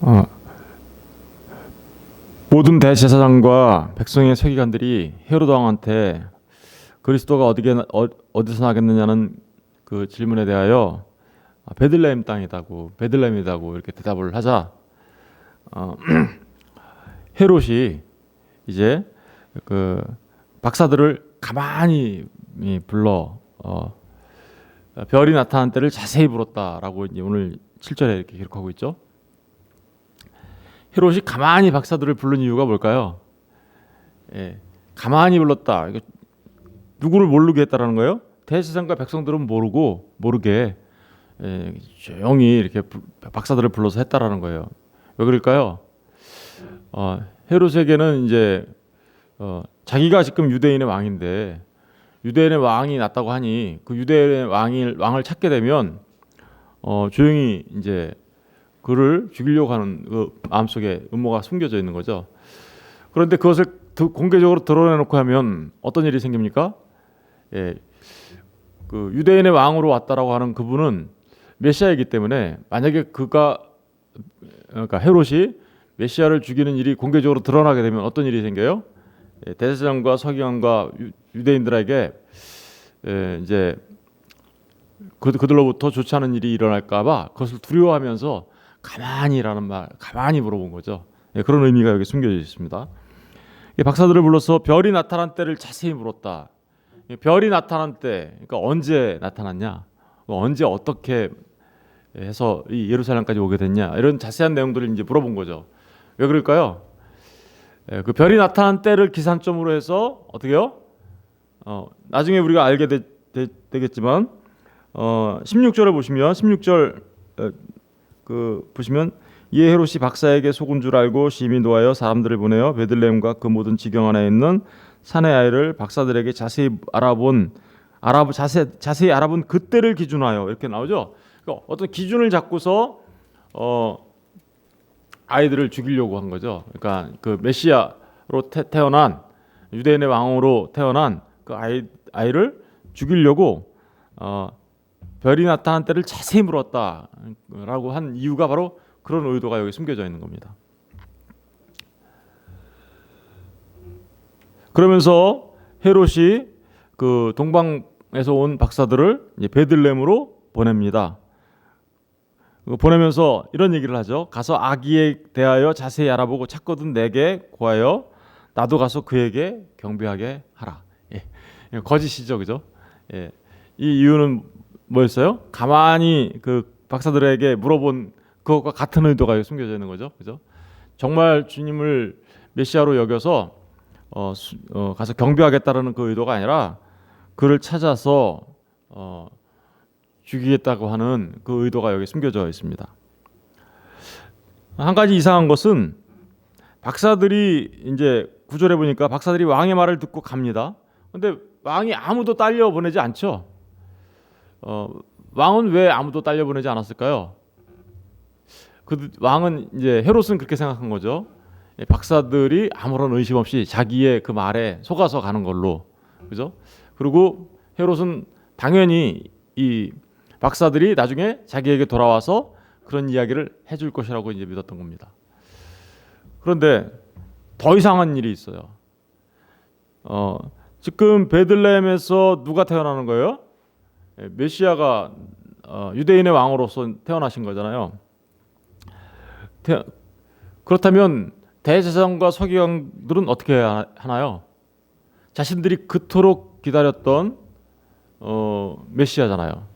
어, 모든 대제사장과 백성의 서기관들이 헤로도 왕한테 그리스도가 어디서 나겠느냐는 그 질문에 대하여 베들레헴 땅이다고 베들레헴이다고 이렇게 대답을 하자 헤롯이 이제 그 박사들을 가만히 불러 별이 나타난 때를 자세히 물었다라고 이제 오늘 7절에 이렇게 기록하고 있죠. 헤롯이 가만히 박사들을 부른 이유가 뭘까요? 가만히 불렀다. 누구를 모르게 했다라는 거예요? 대제사장과 백성들은 모르게 조용히 이렇게 박사들을 불러서 했다라는 거예요. 왜 그럴까요? 헤롯에게는 이제 자기가 지금 유대인의 왕인데 유대인의 왕이 났다고 하니 그 유대인의 왕을 찾게 되면 조용히 이제 그를 죽이려고 하는 그 마음속에 음모가 숨겨져 있는 거죠. 그런데 그것을 공개적으로 드러내놓고 하면 어떤 일이 생깁니까? 그 유대인의 왕으로 왔다라고 하는 그분은 메시아이기 때문에 만약에 그러니까 헤롯이 메시아를 죽이는 일이 공개적으로 드러나게 되면 어떤 일이 생겨요? 대제사장과 서기관과 유대인들에게 이제 그들로부터 좋지 않은 일이 일어날까봐 그것을 두려워하면서 가만히 물어본 거죠. 그런 의미가 여기 숨겨져 있습니다. 박사들을 불러서 별이 나타난 때를 자세히 물었다. 별이 나타난 때, 그러니까 언제 나타났냐, 언제 어떻게 해서 이 예루살렘까지 오게 됐냐, 이런 자세한 내용들을 이제 물어본 거죠. 왜 그럴까요? 그 별이 나타난 때를 기산점으로 해서 어떻게요? 나중에 우리가 알게 되겠지만 16절을 보시면 16절 보시면 이에 헤롯이 박사에게 속은 줄 알고 심히 노하여 사람들을 보내어 베들레헴과 그 모든 지경 안에 있는 산의 아이를 박사들에게 자세히 알아본 그때를 기준하여 이렇게 나오죠. 그러니까 어떤 기준을 잡고서 아이들을 죽이려고 한 거죠. 그러니까 그 메시아로 태어난 유대인의 왕으로 태어난 그 아이를 죽이려고 별이 나타난 때를 자세히 물었다라고 한 이유가 바로 그런 의도가 여기 숨겨져 있는 겁니다. 그러면서 헤롯이 그 동방에서 온 박사들을 이제 베들레헴으로 보냅니다. 보내면서 이런 얘기를 하죠. 가서 아기에 대하여 자세히 알아보고 찾거든 내게 구하여 나도 가서 그에게 경배하게 하라. 거짓이죠, 그죠? 이 이유는 뭐였어요? 가만히 그 박사들에게 물어본 그것과 같은 의도가 숨겨져 있는 거죠, 그죠? 정말 주님을 메시아로 여겨서 가서 경배하겠다는 그 의도가 아니라 그를 찾아서 죽이겠다고 하는 그 의도가 여기 숨겨져 있습니다. 한 가지 이상한 것은 박사들이 이제 9절에 보니까 박사들이 왕의 말을 듣고 갑니다. 근데 왕이 아무도 딸려 보내지 않죠. 왕은 왜 아무도 딸려 보내지 않았을까요? 그 왕은 이제 헤롯은 그렇게 생각한 거죠. 박사들이 아무런 의심 없이 자기의 그 말에 속아서 가는 걸로, 그죠? 그리고 헤롯은 당연히 이 박사들이 나중에 자기에게 돌아와서 그런 이야기를 해줄 것이라고 이제 믿었던 겁니다. 그런데 더 이상한 일이 있어요. 지금 베들레헴에서 누가 태어나는 거예요? 메시아가 유대인의 왕으로서 태어나신 거잖아요. 그렇다면 대제사장과 서기관들은 어떻게 하나요? 자신들이 그토록 기다렸던 메시아잖아요.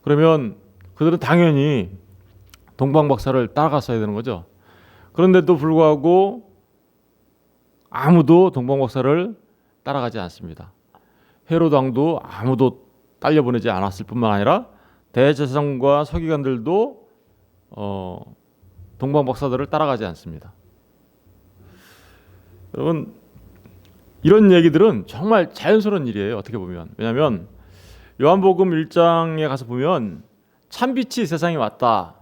그러면 그들은 당연히 동방 박사를 따라갔어야 되는 거죠. 그런데도 불구하고 아무도 동방 박사를 따라가지 않습니다. 헤롯 왕도 아무도 딸려보내지 않았을 뿐만 아니라 대제사장과 서기관들도 동방 박사들을 따라가지 않습니다. 여러분, 이런 얘기들은 정말 자연스러운 일이에요. 어떻게 보면. 왜냐하면 요한복음 1장에 가서 보면 참빛이 세상에 왔다.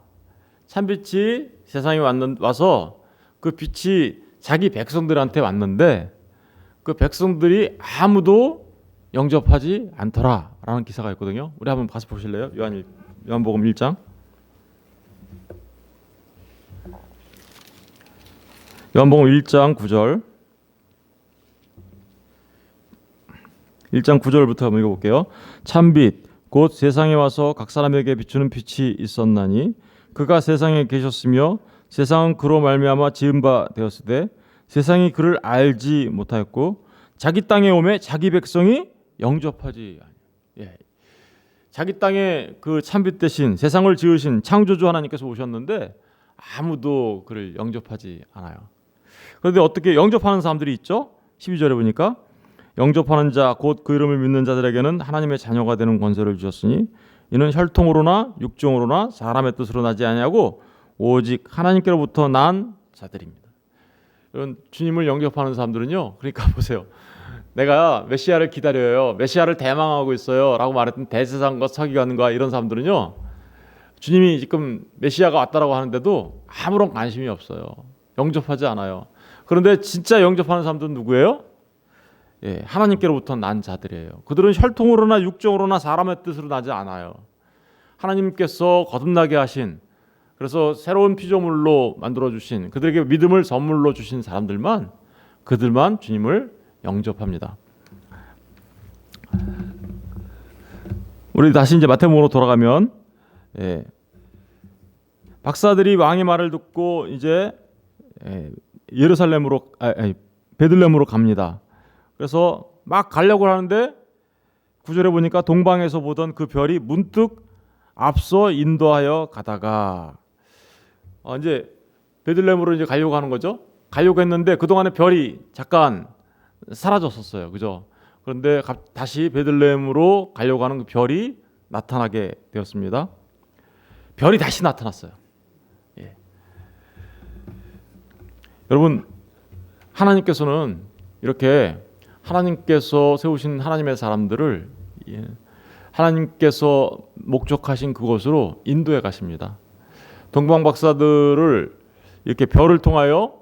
참빛이 세상에 와서 그 빛이 자기 백성들한테 왔는데 그 백성들이 아무도 영접하지 않더라라는 기사가 있거든요. 우리 한번 가서 보실래요? 요한복음 1장. 요한복음 1장 9절. 1장 9절부터 한번 읽어볼게요. 참빛 곧 세상에 와서 각 사람에게 비추는 빛이 있었나니 그가 세상에 계셨으며 세상은 그로 말미암아 지은 바 되었으되 세상이 그를 알지 못하였고 자기 땅에 오매 자기 백성이 영접하지 아니하니. 예. 자기 땅에 그 참빛 대신 세상을 지으신 창조주 하나님께서 오셨는데 아무도 그를 영접하지 않아요. 그런데 어떻게 영접하는 사람들이 있죠? 12절에 보니까 영접하는 자 곧 그 이름을 믿는 자들에게는 하나님의 자녀가 되는 권세를 주셨으니 이는 혈통으로나 육종으로나 사람의 뜻으로 나지 아니하고 오직 하나님께로부터 난 자들입니다. 이런 주님을 영접하는 사람들은요. 그러니까 보세요. 내가 메시아를 기다려요. 메시아를 대망하고 있어요. 라고 말했던 대제사장과 서기관과 이런 사람들은요. 주님이 지금 메시아가 왔다라고 하는데도 아무런 관심이 없어요. 영접하지 않아요. 그런데 진짜 영접하는 사람들은 누구예요? 예, 하나님께로부터 난 자들이에요. 그들은 혈통으로나 육종으로나 사람의 뜻으로 나지 않아요. 하나님께서 거듭나게 하신, 그래서 새로운 피조물로 만들어주신, 그들에게 믿음을 선물로 주신 사람들만, 그들만 주님을 영접합니다. 우리 다시 이제 마태복음으로 돌아가면, 박사들이 왕의 말을 듣고 이제 예루살렘으로 베들레헴으로 갑니다. 그래서 막 가려고 하는데 9절에 보니까 동방에서 보던 그 별이 문득 앞서 인도하여 가다가 이제 베들레헴으로 이제 가려고 하는 거죠. 가려고 했는데 그동안에 별이 잠깐 사라졌었어요. 그죠? 그런데 다시 베들레헴으로 가려고 하는 그 별이 나타나게 되었습니다. 별이 다시 나타났어요. 예. 여러분, 하나님께서는 이렇게 하나님께서 세우신 하나님의 사람들을 하나님께서 목적하신 그곳으로 인도해 가십니다. 동방 박사들을 이렇게 별을 통하여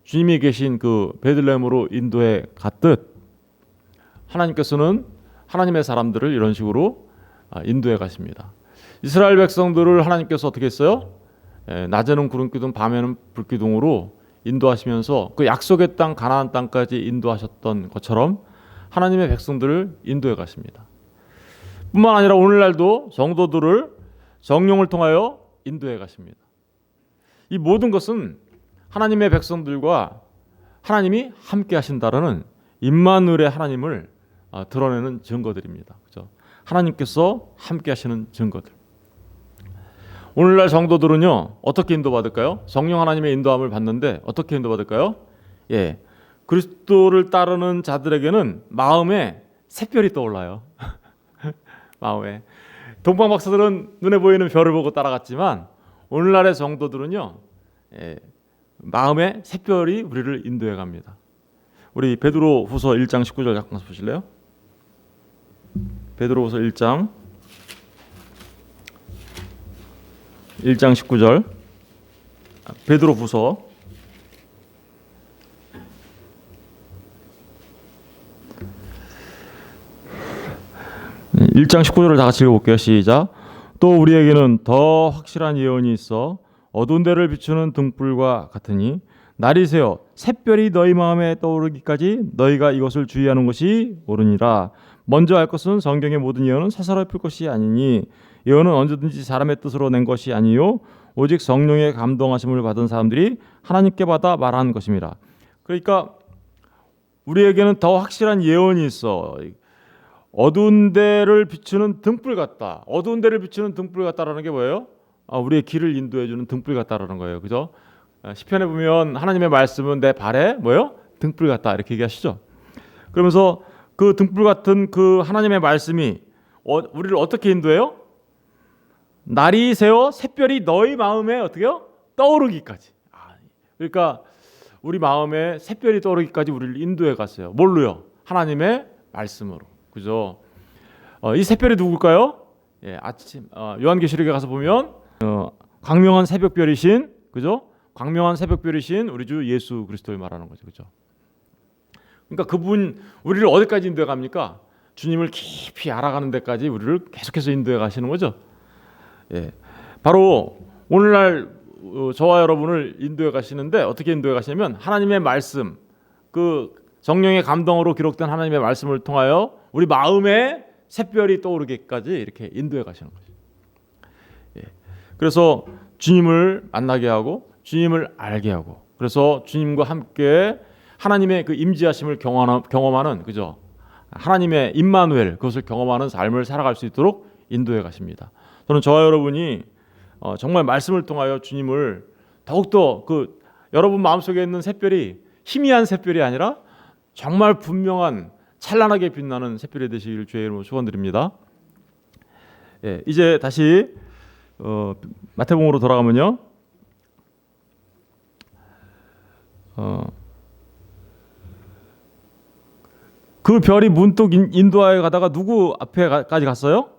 주님이 계신 그 베들레헴으로 인도해 갔듯 하나님께서는 하나님의 사람들을 이런 식으로 인도해 가십니다. 이스라엘 백성들을 하나님께서 어떻게 했어요? 낮에는 구름 기둥, 밤에는 불 기둥으로 인도하시면서 그 약속의 땅 가나안 땅까지 인도하셨던 것처럼 하나님의 백성들을 인도해 가십니다. 뿐만 아니라 오늘날도 성도들을 성령을 통하여 인도해 가십니다. 이 모든 것은 하나님의 백성들과 하나님이 함께 하신다라는 임마누엘의 하나님을 드러내는 증거들입니다. 그렇죠? 하나님께서 함께 하시는 증거들. 오늘날 성도들은요 어떻게 인도받을까요? 성령 하나님의 인도함을 받는데 어떻게 인도받을까요? 예, 그리스도를 따르는 자들에게는 마음에 샛별이 떠올라요. 마음에. 동방 박사들은 눈에 보이는 별을 보고 따라갔지만 오늘날의 성도들은요 마음에 샛별이 우리를 인도해 갑니다. 우리 베드로후서 1장 19절 잠깐 보실래요? 베드로후서 1장 19절 베드로후서 1장 19절을 다 같이 읽어볼게요. 시작. 또 우리에게는 더 확실한 예언이 있어 어두운 데를 비추는 등불과 같으니 날이 새어 샛별이 너희 마음에 떠오르기까지 너희가 이것을 주의하는 것이 옳으니라. 먼저 알 것은 성경의 모든 예언은 사사롭힐 것이 아니니 예언은 언제든지 사람의 뜻으로 낸 것이 아니요 오직 성령의 감동하심을 받은 사람들이 하나님께 받아 말하는 것입니다. 그러니까 우리에게는 더 확실한 예언이 있어. 어두운 데를 비추는 등불 같다. 어두운 데를 비추는 등불 같다라는 게 뭐예요? 우리의 길을 인도해 주는 등불 같다라는 거예요. 그죠? 시편에 보면 하나님의 말씀은 내 발에 뭐예요? 등불 같다 이렇게 얘기하시죠. 그러면서 그 등불 같은 그 하나님의 말씀이 우리를 어떻게 인도해요? 날이 새어 샛별이 너희 마음에 어떻게요? 떠오르기까지. 그러니까 우리 마음에 샛별이 떠오르기까지 우리를 인도해 갔어요. 뭘로요? 하나님의 말씀으로. 그죠? 이 샛별이 누굴까요? 예, 아침 요한계시록에 가서 보면 광명한 새벽별이신, 그죠? 광명한 새벽별이신 우리 주 예수 그리스도를 말하는 거죠. 그죠? 그러니까 그분 우리를 어디까지 인도해 갑니까? 주님을 깊이 알아가는 데까지 우리를 계속해서 인도해 가시는 거죠. 예. 바로 오늘날 저와 여러분을 인도해 가시는데 어떻게 인도해 가시냐면 하나님의 말씀, 그 성령의 감동으로 기록된 하나님의 말씀을 통하여 우리 마음에 샛별이 떠오르기까지 이렇게 인도해 가시는 거죠. 예. 그래서 주님을 만나게 하고 주님을 알게 하고, 그래서 주님과 함께 하나님의 그 임재하심을 경험하는, 그죠? 하나님의 임마누엘, 그것을 경험하는 삶을 살아갈 수 있도록 인도해 가십니다. 저는 저와 여러분이 정말 말씀을 통하여 주님을 더욱더 그 여러분 마음속에 있는 샛별이 희미한 샛별이 아니라 정말 분명한 찬란하게 빛나는 샛별이 되시길 주의 이름으로 축원드립니다. 예, 이제 다시 마태복음으로 돌아가면요. 그 별이 문득 인도하여 가다가 누구 앞에까지 갔어요?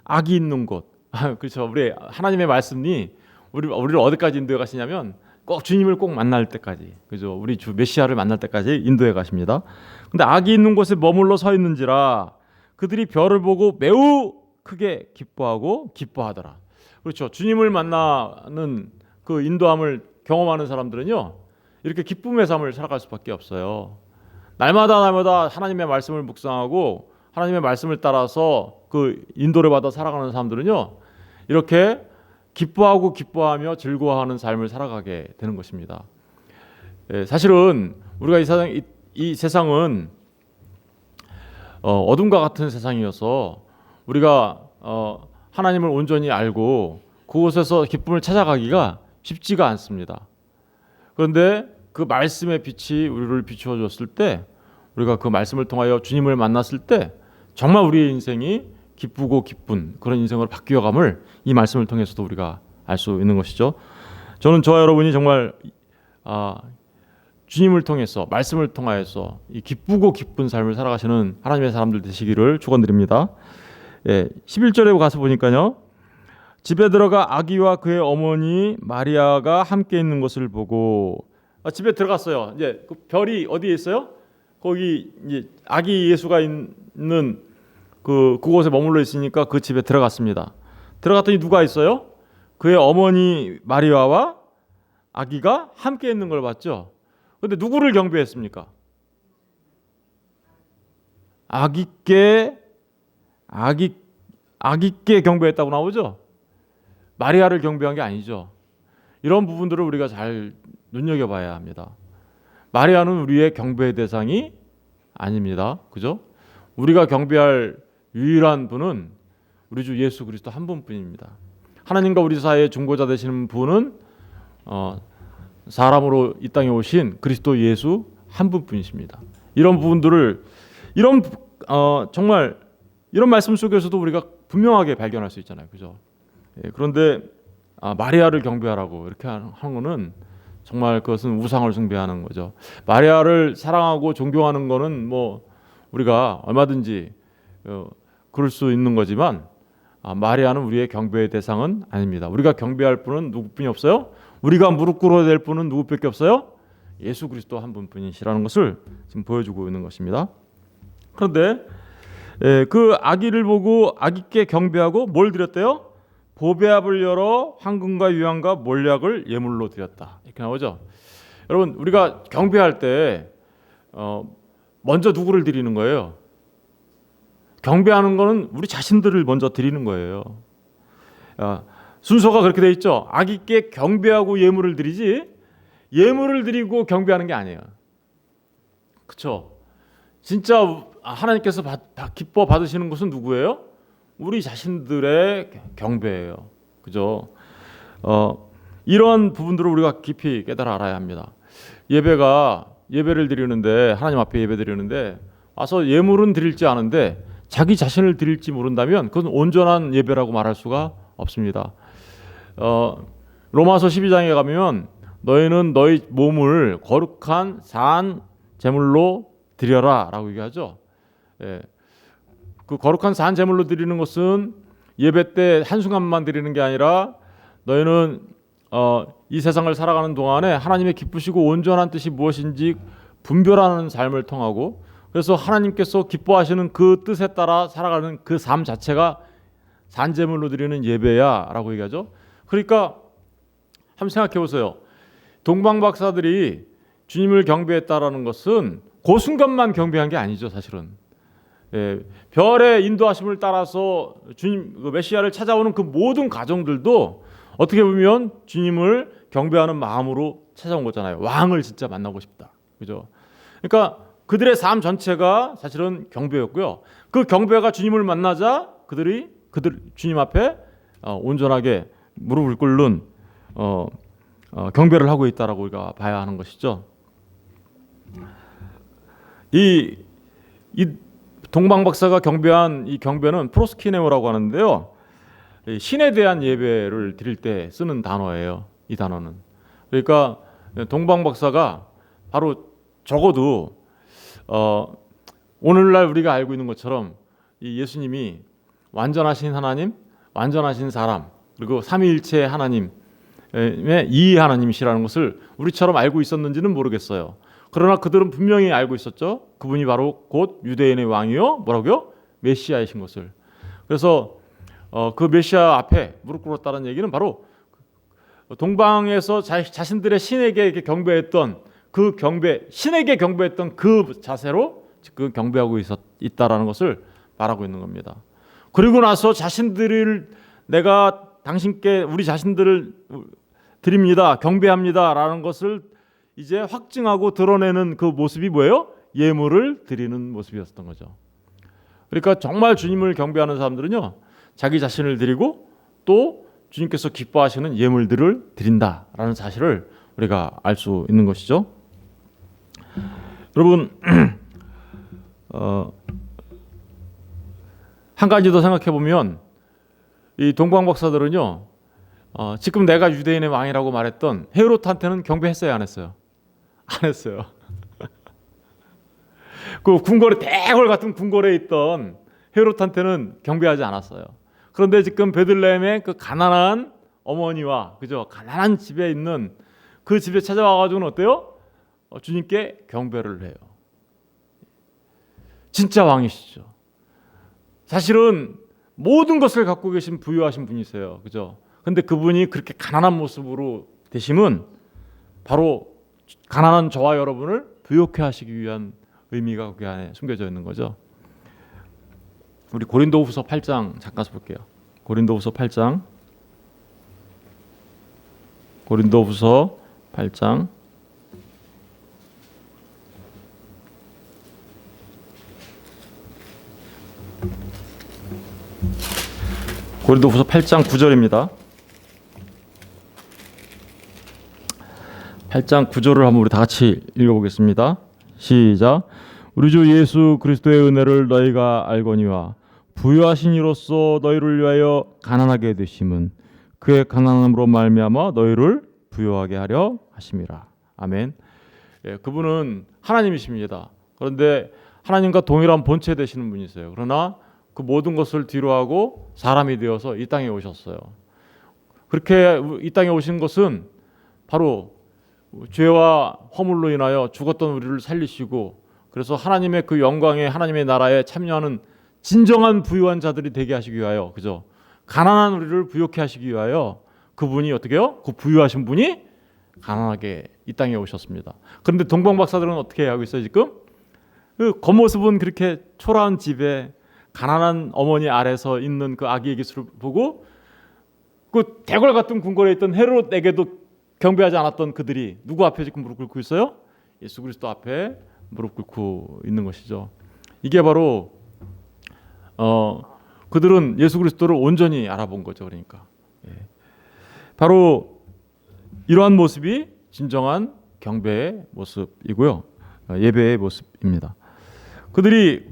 악이 있는 곳. 그렇죠. 우리 하나님의 말씀이 우리를 어디까지 인도해 가시냐면 꼭 주님을 꼭 만날 때까지, 그죠? 우리 주 메시아를 만날 때까지 인도해 가십니다. 근데 악이 있는 곳에 머물러 서 있는지라 그들이 별을 보고 매우 크게 기뻐하더라. 그렇죠. 주님을 만나는 그 인도함을 경험하는 사람들은요, 이렇게 기쁨의 삶을 살아갈 수밖에 없어요. 날마다 하나님의 말씀을 묵상하고 하나님의 말씀을 따라서 그 인도를 받아 살아가는 사람들은요, 이렇게 기뻐하며 즐거워하는 삶을 살아가게 되는 것입니다. 사실은 우리가 이 세상은 어둠과 같은 세상이어서 우리가 하나님을 온전히 알고 그곳에서 기쁨을 찾아가기가 쉽지가 않습니다. 그런데 그 말씀의 빛이 우리를 비추어 줬을 때, 우리가 그 말씀을 통하여 주님을 만났을 때 정말 우리의 인생이 기쁘고 기쁜 그런 인생으로 바뀌어감을 이 말씀을 통해서도 우리가 알 수 있는 것이죠. 저는 저와 여러분이 정말 주님을 통해서, 말씀을 통하여서 이 기쁘고 기쁜 삶을 살아가시는 하나님의 사람들 되시기를 축원드립니다. 11절에 가서 보니까요, 집에 들어가 아기와 그의 어머니 마리아가 함께 있는 것을 보고, 집에 들어갔어요. 이제 그 별이 어디에 있어요? 거기 이제 아기 예수가 있는 그곳에 머물러 있으니까 그 집에 들어갔습니다. 들어갔더니 누가 있어요? 그의 어머니 마리아와 아기가 함께 있는 걸 봤죠. 그런데 누구를 경배했습니까? 아기께 경배했다고 나오죠. 마리아를 경배한 게 아니죠. 이런 부분들을 우리가 잘 눈여겨봐야 합니다. 마리아는 우리의 경배의 대상이 아닙니다. 그죠? 우리가 경배할 유일한 분은 우리 주 예수 그리스도 한 분뿐입니다. 하나님과 우리 사이의 중보자 되시는 분은 사람으로 이 땅에 오신 그리스도 예수 한 분뿐이십니다. 이런 부분들을 정말 이런 말씀 속에서도 우리가 분명하게 발견할 수 있잖아요. 그죠? 그런데 마리아를 경배하라고 이렇게 하는 거는 정말 그것은 우상을 숭배하는 거죠. 마리아를 사랑하고 존경하는 거는 뭐 우리가 얼마든지 그럴 수 있는 거지만 마리아는 우리의 경배의 대상은 아닙니다. 우리가 경배할 분은 누구뿐이 없어요? 우리가 무릎 꿇어야 될 분은 누구밖에 없어요? 예수 그리스도 한 분뿐이시라는 것을 지금 보여주고 있는 것입니다. 그런데 그 아기를 보고 아기께 경배하고 뭘 드렸대요? 보배압을 열어 황금과 유향과 몰약을 예물로 드렸다. 이렇게 나오죠. 여러분, 우리가 경배할 때 먼저 누구를 드리는 거예요? 경배하는 거는 우리 자신들을 먼저 드리는 거예요. 순서가 그렇게 돼 있죠. 아기께 경배하고 예물을 드리지, 예물을 드리고 경배하는 게 아니에요. 그렇죠? 진짜 하나님께서 기뻐 받으시는 것은 누구예요? 우리 자신들의 경배예요. 그죠? 이런 부분들을 우리가 깊이 깨달아 알아야 합니다. 예배를 드리는데, 하나님 앞에 예배 드리는데 와서 예물은 드릴지 아는데 자기 자신을 드릴지 모른다면 그건 온전한 예배라고 말할 수가 없습니다. 로마서 12장에 가면 너희는 너희 몸을 거룩한 산 제물로 드려라 라고 얘기하죠. 그 거룩한 산 제물로 드리는 것은 예배 때 한순간만 드리는 게 아니라 너희는 이 세상을 살아가는 동안에 하나님의 기쁘시고 온전한 뜻이 무엇인지 분별하는 삶을 통하고, 그래서 하나님께서 기뻐하시는 그 뜻에 따라 살아가는 그 삶 자체가 산제물로 드리는 예배야 라고 얘기하죠. 그러니까 한번 생각해 보세요. 동방 박사들이 주님을 경배했다라는 것은 그 순간만 경배한 게 아니죠, 사실은. 별의 인도하심을 따라서 주님 그 메시아를 찾아오는 그 모든 과정들도 어떻게 보면 주님을 경배하는 마음으로 찾아온 거잖아요. 왕을 진짜 만나고 싶다, 그죠? 그러니까 그들의 삶 전체가 사실은 경배였고요. 그 경배가 주님을 만나자 그들 주님 앞에 온전하게 무릎을 꿇는 경배를 하고 있다라고 우리가 봐야 하는 것이죠. 이 동방 박사가 경배한 이 경배는 프로스키네오라고 하는데요. 신에 대한 예배를 드릴 때 쓰는 단어예요. 이 단어는. 그러니까 동방 박사가 바로 적어도 오늘날 우리가 알고 있는 것처럼 이 예수님이 완전하신 하나님, 완전하신 사람, 그리고 삼위일체 하나님의 이 하나님이시라는 것을 우리처럼 알고 있었는지는 모르겠어요. 그러나 그들은 분명히 알고 있었죠. 그분이 바로 곧 유대인의 왕이요, 뭐라고요? 메시아이신 것을. 그래서 그 메시아 앞에 무릎 꿇었다는 얘기는 바로 동방에서 자신들의 신에게 이렇게 경배했던 그 경배, 신에게 경배했던 그 자세로 지금 경배하고 있다라는 것을 말하고 있는 겁니다. 그리고 나서 자신들을 내가 당신께 우리 자신들을 드립니다, 경배합니다라는 것을 이제 확증하고 드러내는 그 모습이 뭐예요? 예물을 드리는 모습이었던 거죠. 그러니까 정말 주님을 경배하는 사람들은요, 자기 자신을 드리고 또 주님께서 기뻐하시는 예물들을 드린다라는 사실을 우리가 알 수 있는 것이죠. 여러분, 한 가지 더 생각해 보면 이 동방 박사들은요, 지금 내가 유대인의 왕이라고 말했던 헤롯한테는 경배했어요, 안 했어요? 안 했어요. 그 궁궐에 대궐 같은 궁궐에 있던 헤롯한테는 경배하지 않았어요. 그런데 지금 베들레헴의 그 가난한 어머니와 그죠, 가난한 집에 있는 그 집에 찾아와 가지고는 어때요? 주님께 경배를 해요. 진짜 왕이시죠. 사실은 모든 것을 갖고 계신 부유하신 분이세요, 그죠? 근데 그분이 그렇게 가난한 모습으로 되심은 바로 가난한 저와 여러분을 부욕해 하시기 위한 의미가 그 안에 숨겨져 있는 거죠. 우리 고린도후서 8장 잠깐 볼게요. 고린도후서 8장. 고린도후서 8장. 고린도후서 8장 9절입니다. 8장 9절을 한번 우리 다 같이 읽어보겠습니다. 시작. 우리 주 예수 그리스도의 은혜를 너희가 알거니와 부유하신 이로써 너희를 위하여 가난하게 되심은 그의 가난함으로 말미암아 너희를 부유하게 하려 하심이라. 아멘. 예, 그분은 하나님이십니다. 그런데 하나님과 동일한 본체 되시는 분이세요. 그러나 그 모든 것을 뒤로하고 사람이 되어서 이 땅에 오셨어요. 그렇게 이 땅에 오신 것은 바로 죄와 허물로 인하여 죽었던 우리를 살리시고, 그래서 하나님의 그 영광에 하나님의 나라에 참여하는 진정한 부유한 자들이 되게 하시기 위하여, 그죠? 가난한 우리를 부욕해 하시기 위하여 그분이 어떻게 해요? 그 부유하신 분이 가난하게 이 땅에 오셨습니다. 그런데 동방 박사들은 어떻게 하고 있어요 지금? 그 겉모습은 그렇게 초라한 집에 가난한 어머니 아래서 있는 그 아기의 기술을 보고 그 대궐 같은 궁궐에 있던 헤롯에게도 경배하지 않았던 그들이 누구 앞에 지금 무릎 꿇고 있어요? 예수 그리스도 앞에 무릎 꿇고 있는 것이죠. 이게 바로 그들은 예수 그리스도를 온전히 알아본 거죠. 그러니까 바로 이러한 모습이 진정한 경배의 모습이고요, 예배의 모습입니다. 그들이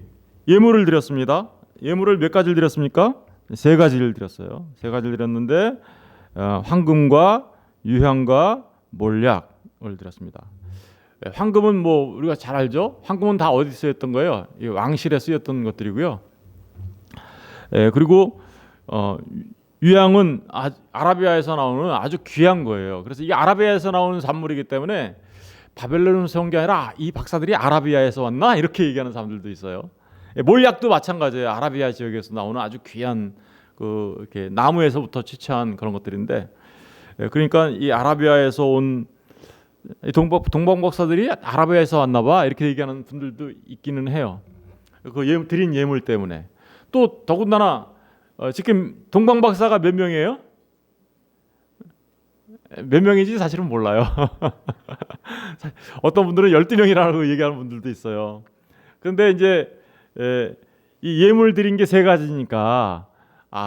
예물을 드렸습니다. 예물을 몇 가지를 드렸습니까? 세 가지를 드렸어요. 세 가지를 드렸는데 황금과 유향과 몰약을 드렸습니다. 황금은 뭐 우리가 잘 알죠. 황금은 다 어디 쓰였던 거예요? 왕실에 쓰였던 것들이고요. 그리고 유향은 아라비아에서 나오는 아주 귀한 거예요. 그래서 이 아라비아에서 나오는 산물이기 때문에 바벨론에서 온 게 아니라 이 박사들이 아라비아에서 왔나? 이렇게 얘기하는 사람들도 있어요. 몰약도 마찬가지예요. 아라비아 지역에서 나오는 아주 귀한 그 이렇게 나무에서부터 취취한 그런 것들인데, 그러니까 이 아라비아에서 온 동방 박사들이 아라비아에서 왔나 봐 이렇게 얘기하는 분들도 있기는 해요. 그 드린 예물 때문에. 또 더군다나 지금 동방 박사가 몇 명이에요? 몇 명인지 사실은 몰라요. 어떤 분들은 12명이라고 얘기하는 분들도 있어요. 그런데 이제 이 예물 드린 게 세 가지니까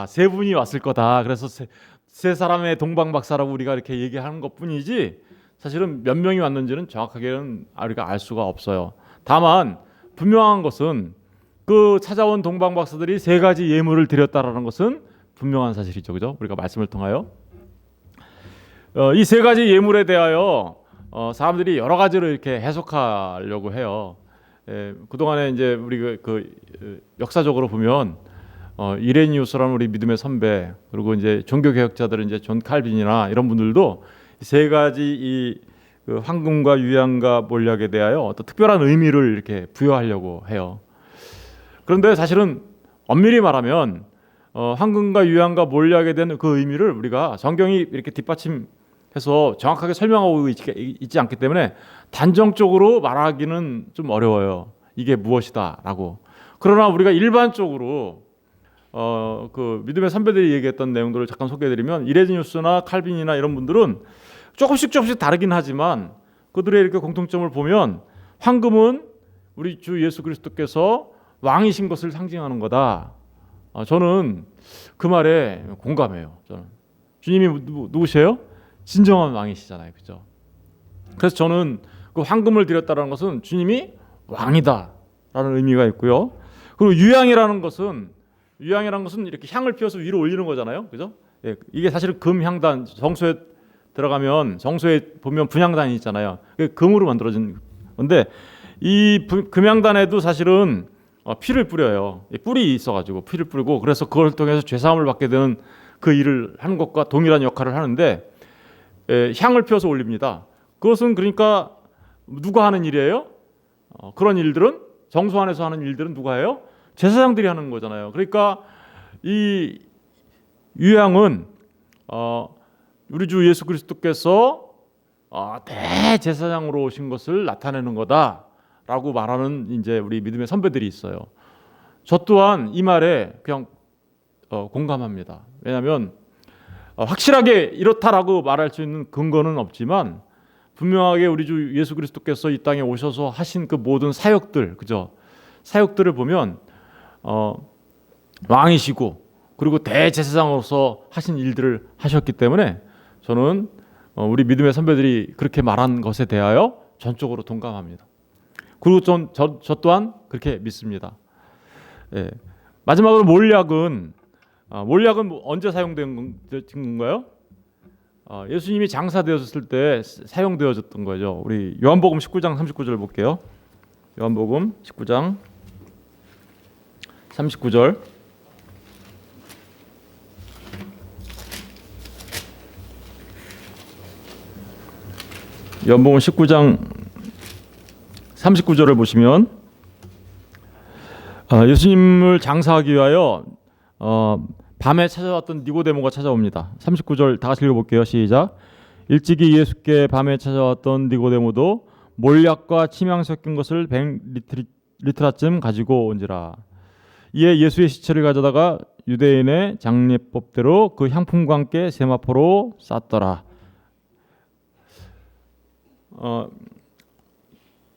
세 분이 왔을 거다. 그래서 세 사람의 동방 박사라고 우리가 이렇게 얘기하는 것뿐이지 사실은 몇 명이 왔는지는 정확하게는 우리가 알 수가 없어요. 다만 분명한 것은 그 찾아온 동방 박사들이 세 가지 예물을 드렸다라는 것은 분명한 사실이죠, 그죠? 우리가 말씀을 통하여 이 세 가지 예물에 대하여 사람들이 여러 가지로 이렇게 해석하려고 해요. 그동안에 이제 우리 역사적으로 보면 이레니우스라는 우리 믿음의 선배, 그리고 이제 종교 개혁자들은 이제 존 칼빈이나 이런 분들도 세 가지 그 황금과 유향과 몰약에 대하여 어떤 특별한 의미를 이렇게 부여하려고 해요. 그런데 사실은 엄밀히 말하면 황금과 유향과 몰약에 대한 그 의미를 우리가 성경이 이렇게 뒷받침해서 정확하게 설명하고 있지 않기 때문에 단정적으로 말하기는 좀 어려워요. 이게 무엇이다라고. 그러나 우리가 일반적으로 그 믿음의 선배들이 얘기했던 내용들을 잠깐 소개해드리면 이레니우스나 칼빈이나 이런 분들은 조금씩 다르긴 하지만 그들의 이렇게 공통점을 보면 황금은 우리 주 예수 그리스도께서 왕이신 것을 상징하는 거다. 저는 그 말에 공감해요. 저는 주님이 누구세요? 진정한 왕이시잖아요, 그죠? 그래서 저는 그 황금을 드렸다는 것은 주님이 왕이다라는 의미가 있고요. 그리고 유향이라는 것은 이렇게 향을 피워서 위로 올리는 거잖아요, 그죠? 이게 사실은 금향단 정소에 들어가면 정소에 보면 분향단이 있잖아요. 금으로 만들어진 건데 이 금향단에도 사실은 피를 뿌려요. 뿔이 있어가지고 피를 뿌리고 그래서 그걸 통해서 죄사함을 받게 되는 그 일을 하는 것과 동일한 역할을 하는데 향을 피워서 올립니다. 그것은 그러니까 누가 하는 일이에요? 그런 일들은 정소 안에서 하는 일들은 누가 해요? 제사장들이 하는 거잖아요. 그러니까 이 유향은 우리 주 예수 그리스도께서 대제사장으로 오신 것을 나타내는 거다라고 말하는 이제 우리 믿음의 선배들이 있어요. 저 또한 이 말에 그냥 공감합니다. 왜냐하면 확실하게 이렇다라고 말할 수 있는 근거는 없지만 분명하게 우리 주 예수 그리스도께서 이 땅에 오셔서 하신 그 모든 사역들, 그죠? 사역들을 보면 왕이시고 그리고 대제사장으로서 하신 일들을 하셨기 때문에 저는 우리 믿음의 선배들이 그렇게 말한 것에 대하여 전적으로 동감합니다. 그리고 저 또한 그렇게 믿습니다. 마지막으로 몰약은 언제 사용된 건가요? 예수님이 장사되었을 때 사용되어졌던 거죠. 우리 요한복음 19장 39절 볼게요. 요한복음 19장 39절. 요한복음 19장 39절을 보시면 예수님을 장사하기 위하여 밤에 찾아왔던 니고데모가 찾아옵니다. 39절 다 같이 읽어볼게요. 시작. 일찍이 예수께 밤에 찾아왔던 니고데모도 몰약과 침향 섞인 것을 100리트라쯤 가지고 온지라. 이에 예수의 시체를 가져다가 유대인의 장례법대로 그 향품과 함께 세마포로 쌌더라.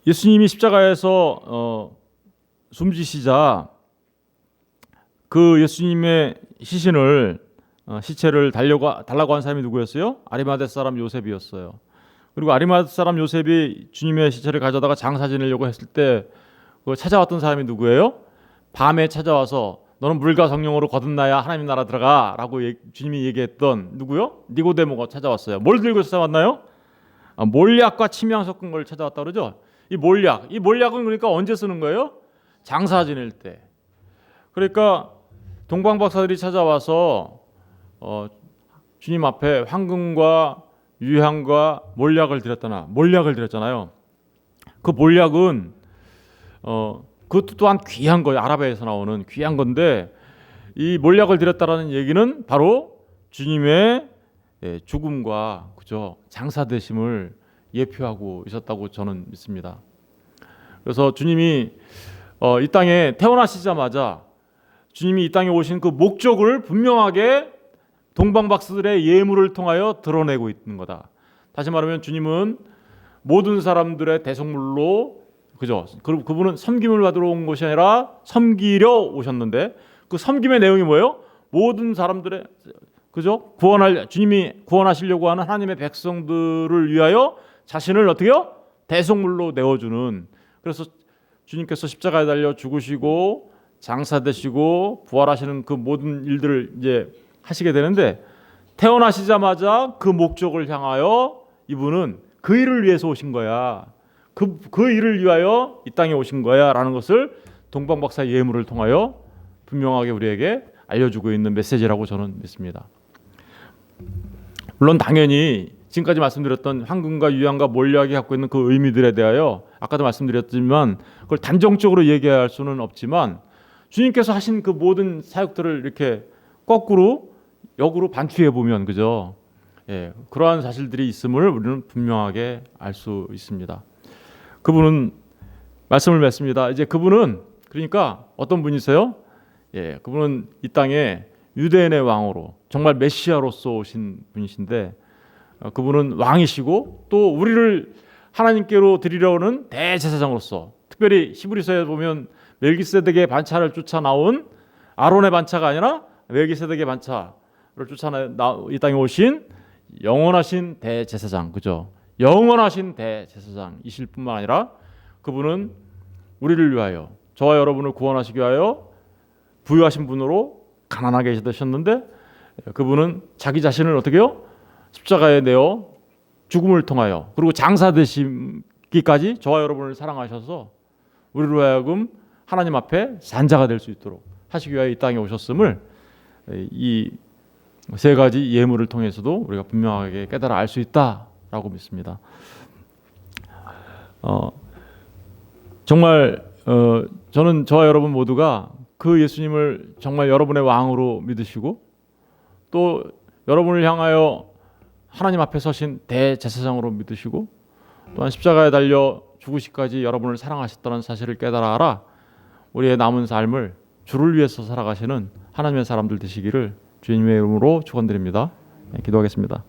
예수님이 십자가에서 숨지시자 그 예수님의 시체를 달라고 한 사람이 누구였어요? 아리마대 사람 요셉이었어요. 그리고 아리마대 사람 요셉이 주님의 시체를 가져다가 장사 지내려고 했을 때 찾아왔던 사람이 누구예요? 밤에 찾아와서 너는 물과 성령으로 거듭나야 하나님 나라 들어가라고 주님이 얘기했던 누구요? 니고데모가 찾아왔어요. 뭘 들고 찾아왔나요? 몰약과 침향 섞은 걸 찾아왔다 그러죠. 이 몰약은 그러니까 언제 쓰는 거예요? 장사 지낼 때. 그러니까 동방 박사들이 찾아와서 주님 앞에 황금과 유향과 몰약을 드렸잖아요. 그 몰약은 그것도 또한 귀한 거예요. 아라비아에서 나오는 귀한 건데 이 몰약을 드렸다라는 얘기는 바로 주님의 죽음과 그저 장사되심을 예표하고 있었다고 저는 믿습니다. 그래서 주님이 이 땅에 태어나시자마자 주님이 이 땅에 오신 그 목적을 분명하게 동방박사들의 예물을 통하여 드러내고 있는 거다. 다시 말하면 주님은 모든 사람들의 대속물로 그죠? 그분은 섬김을 받으러 온 것이 아니라 섬기려 오셨는데 그 섬김의 내용이 뭐예요? 모든 사람들의 그죠? 주님이 구원하시려고 하는 하나님의 백성들을 위하여 자신을 어떻게요? 대속물로 내어주는. 그래서 주님께서 십자가에 달려 죽으시고 장사되시고 부활하시는 그 모든 일들을 이제 하시게 되는데 태어나시자마자 그 목적을 향하여 이분은 그 일을 위해서 오신 거야. 그 일을 위하여 이 땅에 오신 거야라는 것을 동방박사 예물을 통하여 분명하게 우리에게 알려주고 있는 메시지라고 저는 믿습니다. 물론 당연히 지금까지 말씀드렸던 황금과 유향과 몰약이 갖고 있는 그 의미들에 대하여 아까도 말씀드렸지만 그걸 단정적으로 얘기할 수는 없지만 주님께서 하신 그 모든 사역들을 이렇게 거꾸로 역으로 반추해 보면 그죠? 그러한 사실들이 있음을 우리는 분명하게 알 수 있습니다. 그분은 말씀을 맺습니다. 이제 그분은 그러니까 어떤 분이세요? 그분은 이 땅에 유대인의 왕으로 정말 메시아로서 오신 분이신데 그분은 왕이시고 또 우리를 하나님께로 드리려는 대제사장으로서 특별히 히브리서에 보면 멜기세덱의 반차를 쫓아 나온 아론의 반차가 아니라 멜기세덱의 반차를 쫓아 이 땅에 오신 영원하신 대제사장 그죠? 영원하신 대제사장이실 뿐만 아니라 그분은 우리를 위하여 저와 여러분을 구원하시기 위하여 부유하신 분으로 가난하게 되셨는데 그분은 자기 자신을 어떻게 해요? 십자가에 내어 죽음을 통하여 그리고 장사되시기까지 저와 여러분을 사랑하셔서 우리로 하여금 하나님 앞에 산자가 될 수 있도록 하시기 위하여 이 땅에 오셨음을 이 세 가지 예물을 통해서도 우리가 분명하게 깨달아 알 수 있다라고 믿습니다. 정말 저는 저와 여러분 모두가 그 예수님을 정말 여러분의 왕으로 믿으시고 또 여러분을 향하여 하나님 앞에 서신 대제사장으로 믿으시고 또한 십자가에 달려 죽으시기까지 여러분을 사랑하셨다는 사실을 깨달아 알아 우리의 남은 삶을 주를 위해서 살아가시는 하나님의 사람들 되시기를 주님의 이름으로 축원드립니다. 기도하겠습니다.